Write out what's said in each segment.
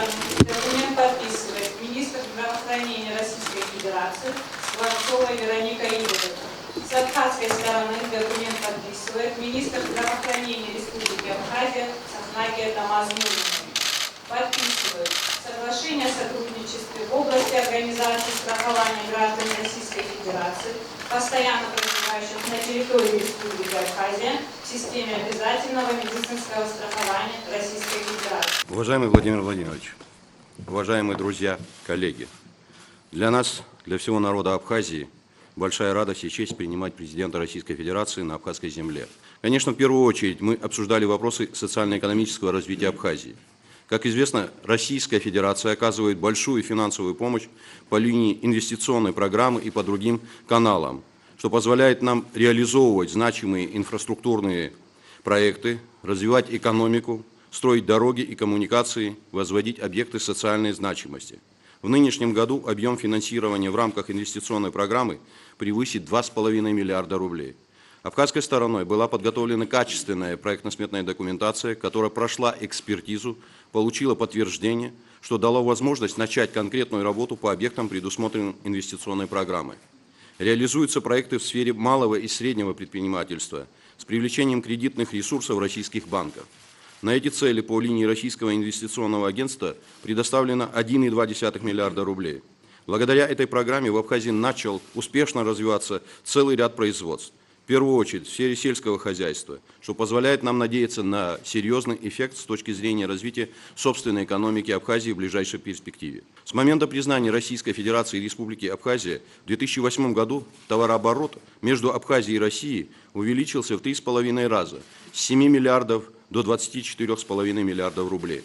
Документ подписывает министр здравоохранения Российской Федерации Скворцова Вероника Игоревна. С абхазской стороны документ подписывает министр здравоохранения Республики Абхазия Сахнагия Тамаз Нурина. Подписывают соглашение о сотрудничестве в области организации страхования граждан Российской Федерации, постоянно проживающих на территории Республики Абхазия в системе обязательного медицинского страхования Российской Федерации. Уважаемый Владимир Владимирович, уважаемые друзья, коллеги, для нас, для всего народа Абхазии, большая радость и честь принимать президента Российской Федерации на абхазской земле. Конечно, в первую очередь мы обсуждали вопросы социально-экономического развития Абхазии. Как известно, Российская Федерация оказывает большую финансовую помощь по линии инвестиционной программы и по другим каналам, что позволяет нам реализовывать значимые инфраструктурные проекты, развивать экономику, строить дороги и коммуникации, возводить объекты социальной значимости. В нынешнем году объем финансирования в рамках инвестиционной программы превысит 2,5 миллиарда рублей. Абхазской стороной была подготовлена качественная проектно-сметная документация, которая прошла экспертизу, получила подтверждение, что дало возможность начать конкретную работу по объектам, предусмотренным инвестиционной программой. Реализуются проекты в сфере малого и среднего предпринимательства с привлечением кредитных ресурсов российских банков. На эти цели по линии Российского инвестиционного агентства предоставлено 1,2 миллиарда рублей. Благодаря этой программе в Абхазии начал успешно развиваться целый ряд производств. В первую очередь в сфере сельского хозяйства, что позволяет нам надеяться на серьезный эффект с точки зрения развития собственной экономики Абхазии в ближайшей перспективе. С момента признания Российской Федерации и Республики Абхазия в 2008 году товарооборот между Абхазией и Россией увеличился в 3,5 раза, с 7 миллиардов до 24,5 миллиардов рублей.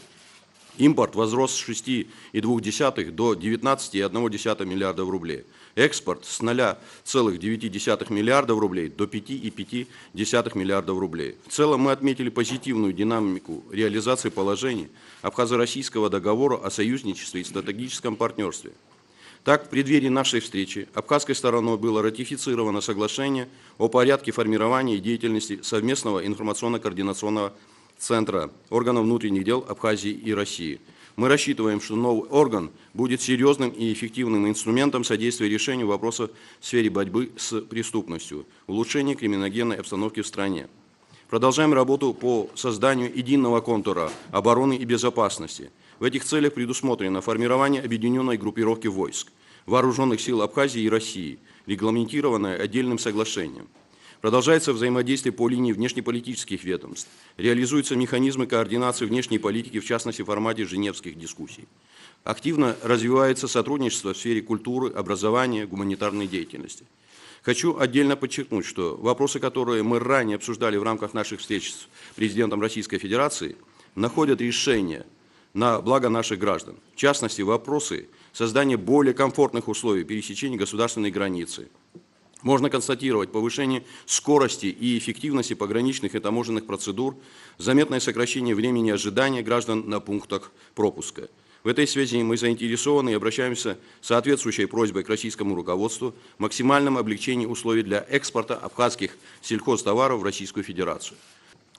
Импорт возрос с 6,2 до 19,1 миллиардов рублей. Экспорт с 0,9 миллиардов рублей до 5,5 миллиардов рублей. В целом мы отметили позитивную динамику реализации положений Абхазо-Российского договора о союзничестве и стратегическом партнерстве. Так, в преддверии нашей встречи абхазской стороной было ратифицировано соглашение о порядке формирования и деятельности совместного информационно-координационного Центра органов внутренних дел Абхазии и России. Мы рассчитываем, что новый орган будет серьезным и эффективным инструментом содействия решению вопросов в сфере борьбы с преступностью, улучшения криминогенной обстановки в стране. Продолжаем работу по созданию единого контура обороны и безопасности. В этих целях предусмотрено формирование объединенной группировки войск, вооруженных сил Абхазии и России, регламентированное отдельным соглашением. Продолжается взаимодействие по линии внешнеполитических ведомств. Реализуются механизмы координации внешней политики, в частности в формате женевских дискуссий. Активно развивается сотрудничество в сфере культуры, образования, гуманитарной деятельности. Хочу отдельно подчеркнуть, что вопросы, которые мы ранее обсуждали в рамках наших встреч с президентом Российской Федерации, находят решение на благо наших граждан. В частности, вопросы создания более комфортных условий пересечения государственной границы. Можно констатировать повышение скорости и эффективности пограничных и таможенных процедур, заметное сокращение времени ожидания граждан на пунктах пропуска. В этой связи мы заинтересованы и обращаемся с соответствующей просьбой к российскому руководству в максимальном облегчении условий для экспорта абхазских сельхозтоваров в Российскую Федерацию.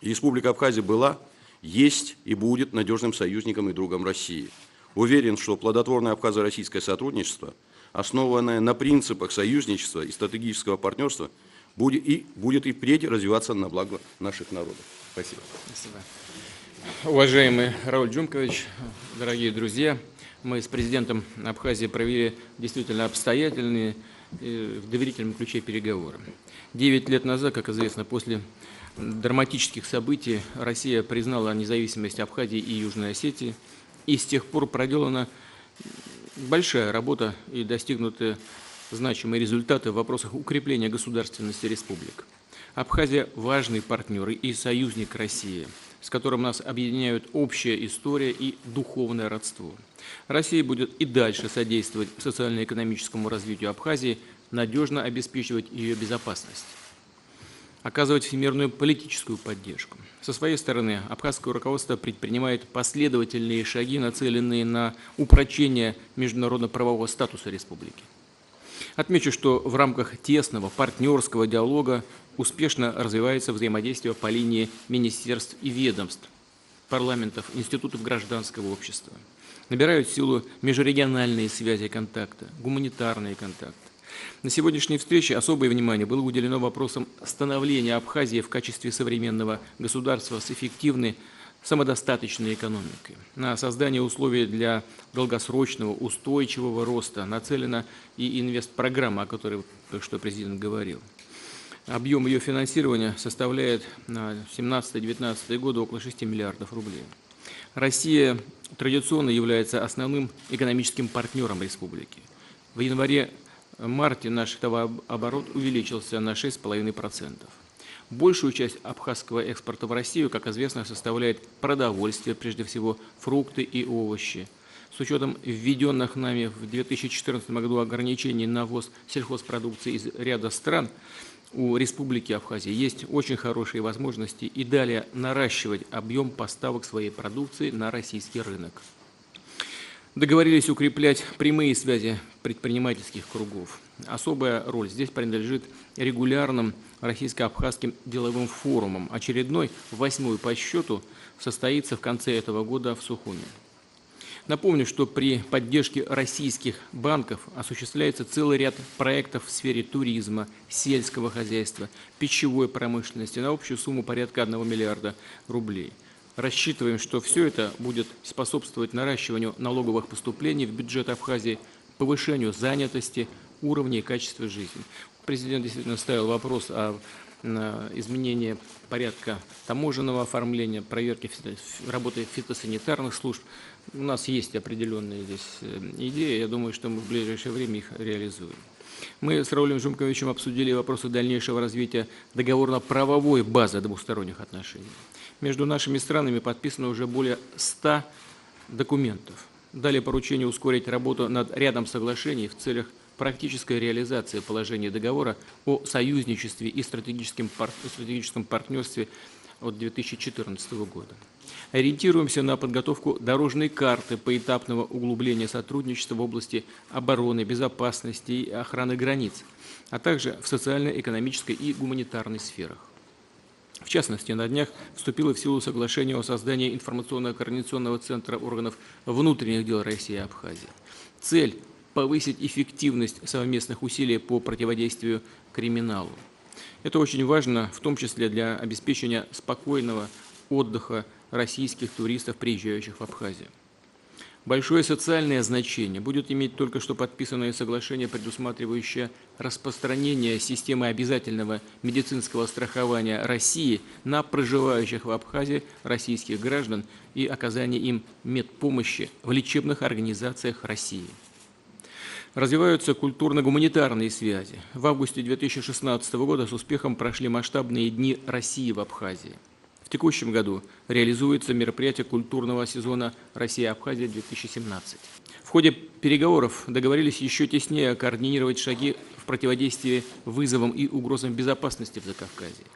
Республика Абхазия была, есть и будет надежным союзником и другом России. Уверен, что плодотворное абхазо-российское сотрудничество, основанное на принципах союзничества и стратегического партнерства, будет и впредь развиваться на благо наших народов. Спасибо. Спасибо. Уважаемый Рауль Джумкович, дорогие друзья, мы с президентом Абхазии провели действительно обстоятельные и в доверительном ключе переговоры. 9 лет назад, как известно, после драматических событий Россия признала независимость Абхазии и Южной Осетии, и с тех пор проделана большая работа и достигнуты значимые результаты в вопросах укрепления государственности республик. Абхазия – важный партнер и союзник России, с которым нас объединяют общая история и духовное родство. Россия будет и дальше содействовать социально-экономическому развитию Абхазии, надежно обеспечивать ее безопасность, оказывать всемирную политическую поддержку. Со своей стороны, абхазское руководство предпринимает последовательные шаги, нацеленные на упрочение международно-правового статуса республики. Отмечу, что в рамках тесного партнерского диалога успешно развивается взаимодействие по линии министерств и ведомств, парламентов, институтов гражданского общества. Набирают силу межрегиональные связи контакта, гуманитарные контакты. На сегодняшней встрече особое внимание было уделено вопросам становления Абхазии в качестве современного государства с эффективной самодостаточной экономикой. На создание условий для долгосрочного, устойчивого роста нацелена и инвестпрограмма, о которой только что президент говорил. Объем ее финансирования составляет на 2017-2019 годы около 6 миллиардов рублей. Россия традиционно является основным экономическим партнером республики. В январе-марте наш товарооборот увеличился на 6,5%. Большую часть абхазского экспорта в Россию, как известно, составляет продовольствие, прежде всего фрукты и овощи. С учетом введенных нами в 2014 году ограничений на ввоз сельхозпродукции из ряда стран, у Республики Абхазия есть очень хорошие возможности и далее наращивать объем поставок своей продукции на российский рынок. Договорились укреплять прямые связи предпринимательских кругов. Особая роль здесь принадлежит регулярным российско-абхазским деловым форумам. Очередной, 8-й по счету, состоится в конце этого года в Сухуми. Напомню, что при поддержке российских банков осуществляется целый ряд проектов в сфере туризма, сельского хозяйства, пищевой промышленности на общую сумму порядка 1 миллиарда рублей. Рассчитываем, что все это будет способствовать наращиванию налоговых поступлений в бюджет Абхазии, повышению занятости, уровня и качества жизни. Президент действительно ставил вопрос о изменении порядка таможенного оформления, проверки работы фитосанитарных служб. У нас есть определенные здесь идеи, я думаю, что мы в ближайшее время их реализуем. Мы с Раулем Жумковичем обсудили вопросы дальнейшего развития договорно-правовой базы двусторонних отношений. Между нашими странами подписано уже более 100 документов. Дали поручение ускорить работу над рядом соглашений в целях практической реализации положений договора о союзничестве и стратегическом партнерстве от 2014 года. Ориентируемся на подготовку дорожной карты поэтапного углубления сотрудничества в области обороны, безопасности и охраны границ, а также в социально-экономической и гуманитарной сферах. В частности, на днях вступило в силу соглашение о создании информационно-координационного центра органов внутренних дел России и Абхазии. Цель – повысить эффективность совместных усилий по противодействию криминалу. Это очень важно, в том числе для обеспечения спокойного отдыха российских туристов, приезжающих в Абхазию. Большое социальное значение будет иметь только что подписанное соглашение, предусматривающее распространение системы обязательного медицинского страхования России на проживающих в Абхазии российских граждан и оказание им медпомощи в лечебных организациях России. Развиваются культурно-гуманитарные связи. В августе 2016 года с успехом прошли масштабные дни России в Абхазии. В текущем году реализуется мероприятие культурного сезона «Россия-Абхазия-2017». В ходе переговоров договорились еще теснее координировать шаги в противодействии вызовам и угрозам безопасности в Закавказье.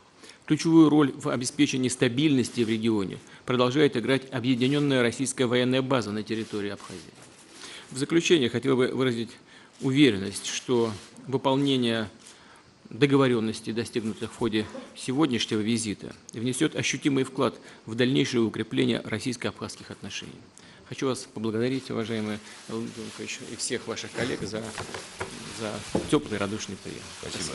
Ключевую роль в обеспечении стабильности в регионе продолжает играть объединенная российская военная база на территории Абхазии. В заключение хотел бы выразить уверенность, что выполнение договоренностей, достигнутых в ходе сегодняшнего визита, внесет ощутимый вклад в дальнейшее укрепление российско-абхазских отношений. Хочу вас поблагодарить, уважаемый Рауль Жумкович, и всех ваших коллег за теплый, радушный прием. Спасибо.